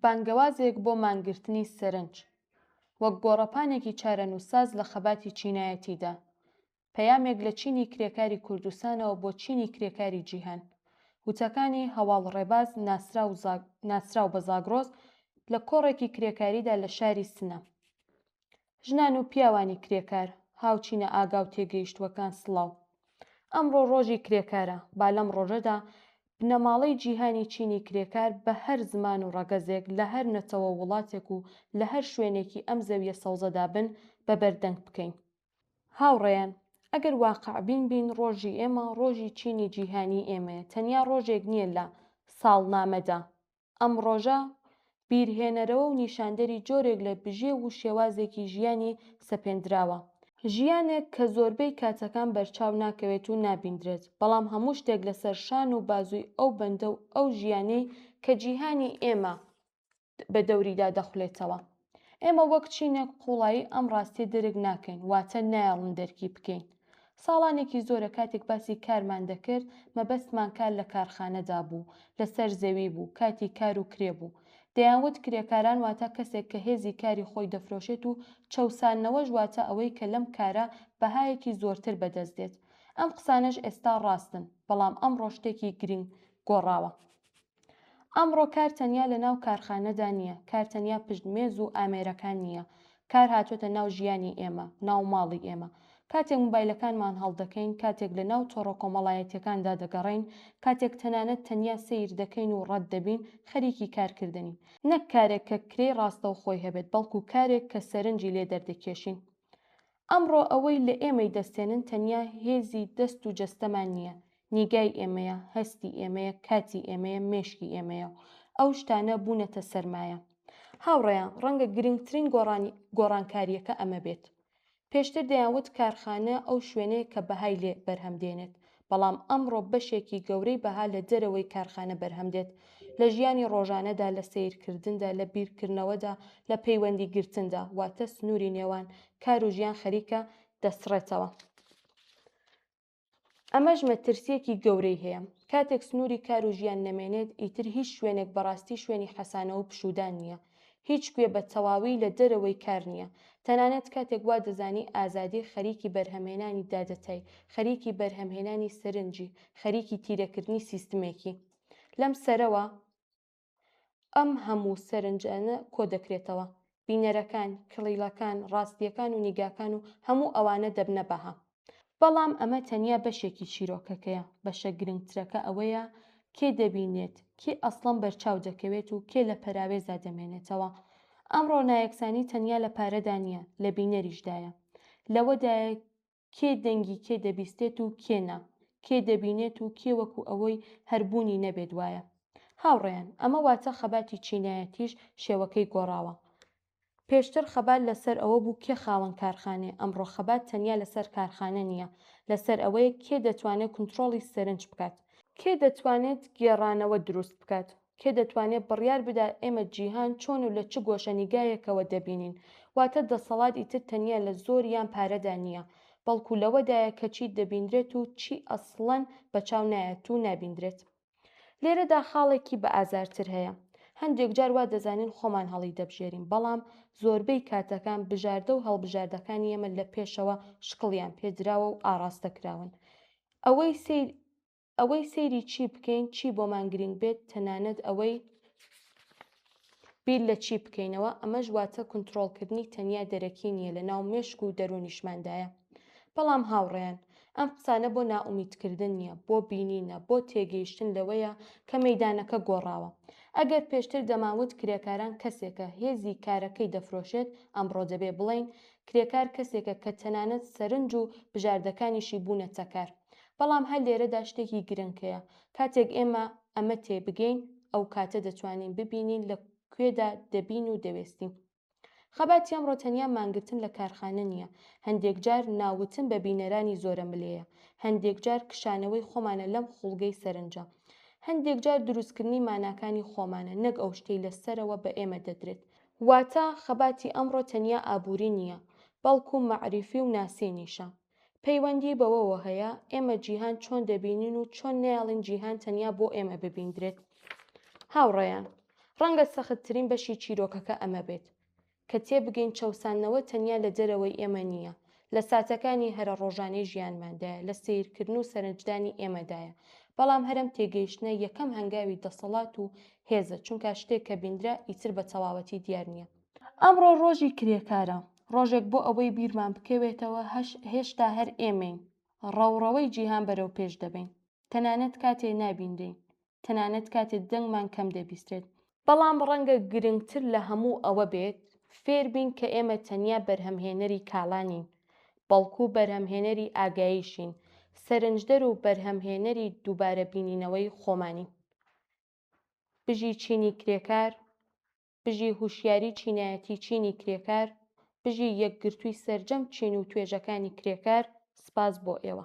بانگەوازێک بۆ مانگرتنی سەرنج وەک گۆڕەپانێکی چارەنووسساز لە خەباتی چینایەتیدا. پەیامێک لە چینی کرێکاری کوردستانەوە بۆ چینی کرێکاری جیهان. وتەکانی هەواڵ ڕێباز ناسراو بە زاگرۆس لە کۆڕێکی کرێکاریدا لە شاری سنە. ژنان و پیاوانی کرێکار، هاوچینە ئاگا و تێگەیشتووەکان سڵاو. ئەمڕۆ ڕۆژی کرێکارە، با لەم ڕۆژەدا بنەماڵەی جیهانی چینی کرێکار بە هەر زمان و ڕەگەزێک لە هەر نەتەوە وڵاتێک و لە هەر شوێنێکی ئەم زەویە سەوزەدا بن بە بەردەنگ بکەین. هاوڕێیان، ئەگەر واقعبین بین ڕۆژی ئێمە ڕۆژی چینی جیهانی ئێمەیە، تەنیا ڕۆژێک نییە لە ساڵنامەدا. ئەم ڕۆژە بیرهێنەرەوە و نیشاندەری جۆرێک لە بژێ و شێوازێکی ژیانی سەپێندراوە. ژیانێک کە زۆربەی کاتەکان بەرچاو ناکەوێت و نابیندرێت، بەڵام هەموو شتێک لەسەر شان و بازووی ئەو بەندە و ئەو ژیانەی کە جیهانی ئێمە بە دەوریدا دەخولێتەوە. ئێمە وەک چینێک قوڵایی ئەم ڕاستی درک ناکەین، واتە نایڵن دەرکی بکەین. ساڵانێکی زۆرە کاتێک باسی کارمان دەکرد، مەبەستمان کار لە کارخانەدا بوو، لەسەر زەوی بوو، کاتی کار و کرێ بوو. دەیانوت کرێکاران واتە کەسێک کە هێزی کاری خۆی دەفرۆشێت و چەوسانەوەش واتە ئەوەی کە لەم کارە بەهایەکی زۆرتر بەدەست دێت. ئەم قسانەش ئێستا ڕاستن، بەڵام ئەمڕۆ شتێکی گرنگ گۆڕاوە. ئەمڕۆ کار تەنیا لە ناو کارخانەدا نییە، کار تەنیا پشتمێز و ئامێرەکان نییە. کار هاتوۆتە ناو ژیانی ئێمە، ناو ماڵی ئێمە. کاتێک موبایلەکانمان هەڵدەکەین، کاتێک لە ناو تۆڕە کۆمەڵایەتیەکاندا دەگەڕین، کاتێک تەنانەت تەنیا سەیر دەکەین و ڕەت دەبین، خەریکی کارکردنین. نەک کارێک کە کرێی ڕاستەوخۆی هەبێت، بەڵکو کارێک کە سەرنجی لێ دەردەکێشین. ئەمڕۆ ئەوەی لە ئێمەی دەستێنن تەنیا هێزی دەست و جەستەمان نییە، نیگای ئێمەیە، هەستی ئێمەیە، کاتی ئێمەیە، مێشکی ئێمەیە. ئەو شتانە بوونەتە سەرمایە. هاوڕێیان، ڕەنگە گرنگترین گۆڕانکاریەکە ئەمە بێت. پێشتر دەیانوت کارخانە ئەو شوێنەیە کە بەهای لێ بەرهەمدێنێت، بەڵام ئەمڕۆ بەشێکی گەورەی بەها لە دەرەوەی کارخانە بەرهەمدێت، لە ژیانی ڕۆژانەدا، لە سیرکردندا، لە بیرکردنەوەدا، لە پەیوەندی گرتندا، واتە سنووری نێوان کار و ژیان خەریکە دەسڕێتەوە. ئەمەش مەترسیەکی گەورەی هەیە. کاتێک سنووری کار و ژیان نەمێنێت، ئیتر هیچ شوێنێک بەڕاستی شوێنی حەسانە و پشودان نییە. هیچ کوێ بە تەواوی لە دەرەوەی کار نییە. تەنانەت کاتێک وا دەزانی ئازادی خەریکی بەرهەمهێنانی دادەتای، خەریکی بەرهەمهێنانی سەرنجی، خەریکی تیرەکردنی سیستمێکی. لەم سەرەوە ئەم هەموو سەرنجانە کۆ دەکرێتەوە. بینەرەکان، کڵیلەکان، ڕاستیەکان و نیگاکان و هەموو ئەوانە دەبنە بەها. بەڵام ئەمە تەنیا بەشێکی چیرۆکەکەیە. بەشە گرنگترەکە ئەوەیە کێ دەبینێت، کێ ئەسڵەن بەرچاو دەکەوێت و کێ لە پەراوێزا دەمێنێتەوە. ئەمڕۆ نایەکسانی تەنیا لە پارەدا نییە، لە بینەریشدایە. لەوەدایە کێ دەنگی کێ دەبیستێت و کێنا، کێ دەبینێت و کێ وەکو ئەوەی هەربوونی نەبێت وایە. هاوڕێیان، ئەمە واتە خەباتی چینایەتیش شێوەکەی گۆڕاوە. پێشتر خەبات لەسەر ئەوە بوو کێ خاوەن کارخانێ. ئەمڕۆ خەبات تەنیا لەسەر کارخانە نییە، لەسەر ئەوەیە کێ دەتوانێت کنترۆڵی سەرنج بکات، کێ دەتوانێت گێڕانەوە دروست بکات، کێ دەتوانێت بڕیار بدات ئێمە جیهان چۆن و لە چ گۆشەنیگایەکەوە دەبینین. واتە دەسەڵات ئیتر تەنیا لە زۆر یان پارەدا نییە، بەڵکو لەوەدایە کە چی دەبیندرێت و چی ئەسڵەن بەچاو نایەت و نابیندرێت. لێرەدا خاڵێکی بە ئازارتر هەیە. هەندێک جار وا دەزانین خۆمان هەڵی دەبژێرین، بەڵام زۆربەی کاتەکان بژاردە و هەڵبژاردەکانی ئێمە لە پێشەوە شقڵیان پێدراوە و ئاڕاستەکراون. ئەوەی سەیری چی بکەین، چی بۆمان گرنگ بێت، تەنانەت ئەوەی بیر لە چی بکەینەوە، ئەمەش واتە کنترۆڵکردنی تەنیا دەرەکی نییە، لە ناو مێشک و دەرونیشماندایە. بەڵام هاوڕێیان، ئەم قسانە بۆ نائومیدکردن نییە، بۆ بینینە، بۆ تێگەیشتن لەوەیە کە مەیدانەکە گۆڕاوە. ئەگەر پێشتر دەماوت کرێکاران کەسێکە هێزی کارەکەی دەفرۆشێت، ئەمڕۆ دەبێ بڵین کرێکار کەسێکە کە تەنانەت سەرنج و بژاردەکانیشی بوونەتە کار. بەڵام هەر لێرەدا شتێکی گرنگەیە. کاتێک ئێمە ئەمە تێبگەین، ئەو کاتە دەتوانین ببینین لە کوێدا دەبین و دەوێستین. خەباتی ئەمڕۆ تەنیا مانگرتن لە کارخانە نییە. هەندێک جار ناوتن بە بینەرانی زۆرە ملەیە. هەندێک جار کشانەوەی خۆمانە لەم خوڵگەی سەرنجە. هەندێک جار دروستکردنی ماناکانی خۆمانە، نەک ئەو شتەی لەسەرەوە بە ئێمە دەدرێت. واتە خەباتی ئەمڕۆ تەنیا ئابووری نییە، بەڵکو مەعریفی و ناسینیشە. پەیوەندی بەوەوە هەیە ئێمە جیهان چۆن دەبینین و چۆن نەیاڵین جیهان تەنیا بۆ ئێمە ببیندرێت. هاوڕێیان، ڕەنگە سەختترین بەشی چیرۆکەکە ئەمە بێت کە تێبگەین چەوسانەوە تەنیا لە دەرەوەی ئێمە نییە، لە ساتەکانی هەرە ڕۆژانەی ژیانماندایە، لە سیرکردن و سەرنجدانی ئێمەدایە. بەڵام هەرم تێگەیشتنە یەکەم هەنگاوی دەسەڵات و هێزە، چونکە شتێک کە بیندرا ئیتر بە تەواوەتی دیار نییە. ئەمڕۆ ڕۆژی کرێکارە، ڕۆژێک بۆ ئەوەی بیرمان بکەوێتەوە هێشتا هەر ئێمەین، ڕەوڕەوەی جیهان بەرەو پێش دەبین، تەنانەت کاتێ نابیندین، تەنانەت کاتێک دەنگمان کەم دەبیستێت. بەڵام ڕەنگە گرنگتر لە هەموو ئەوە بێت فێربین کە ئێمە تەنیا بەرهەمهێنەری کاڵانین، بەڵکو بەرهەمهێنەری ئاگاییشین، سەرنجدەر و بەرهەمهێنەری دووبارە بینینەوەی خۆمانی. بژی چینی کرێکار، بژی هوشیاری چینایەتی چینی کرێکار، بژی یەکگرتووی سەرجەم چین و توێژەکانی کرێکار. سپاس بۆ ئێوە.